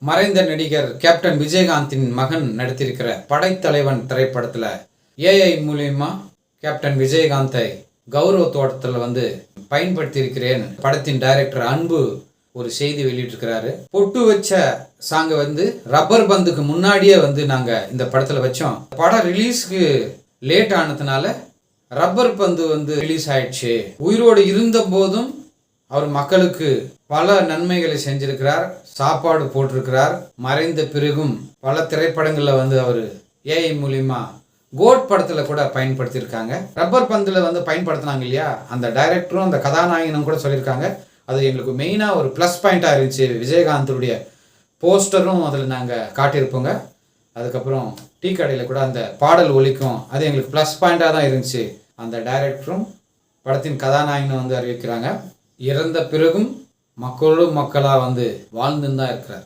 மறைந்த நடிகர் கேப்டன் விஜயகாந்தின் மகன் நடித்திருக்கிற படைத்தலைவன் திரைப்படத்தில் ஏஐ மூலியமா கேப்டன் விஜயகாந்தை கௌரவ தோட்டத்தில் பயன்படுத்தி இருக்கிறேன் படத்தின் டைரக்டர் அன்பு ஒரு செய்தி வெளியிட்டிருக்கிறாரு. பொட்டு வச்ச சாங்கை ரப்பர் பந்துக்கு முன்னாடியே நாங்கள் இந்த படத்தில் வச்சோம். படம் ரிலீஸ்க்கு லேட் ஆனதுனால ரப்பர் பந்து ரிலீஸ் ஆயிடுச்சு. உயிரோடு இருந்த போதும் அவர் மக்களுக்கு பல நன்மைகளை செஞ்சிருக்கிறார், சாப்பாடு போட்டிருக்கிறார். மறைந்த பிறகும் பல திரைப்படங்களில் அவர் ஏஐ மூலியமா கோட் படத்தில் கூட பயன்படுத்தியிருக்காங்க. ரப்பர் பந்தில் பயன்படுத்தினாங்க இல்லையா, அந்த டைரக்டரும் அந்த கதாநாயகனும் கூட சொல்லியிருக்காங்க. அது எங்களுக்கு மெயினாக ஒரு ப்ளஸ் பாயிண்ட்டாக இருந்துச்சு. விஜயகாந்தருடைய போஸ்டரும் அதில் நாங்கள் காட்டியிருப்போங்க. அதுக்கப்புறம் டீ கடையில் கூட அந்த பாடல் ஒலிக்கும், அது எங்களுக்கு ப்ளஸ் பாயிண்ட்டாக தான் இருந்துச்சு. அந்த டைரக்டரும் படத்தின் கதாநாயகனும் அறிவிக்கிறாங்க. இறந்த பிறகும் மக்களோடு மக்களாக வாழ்ந்துன்னு தான் இருக்கிறார்.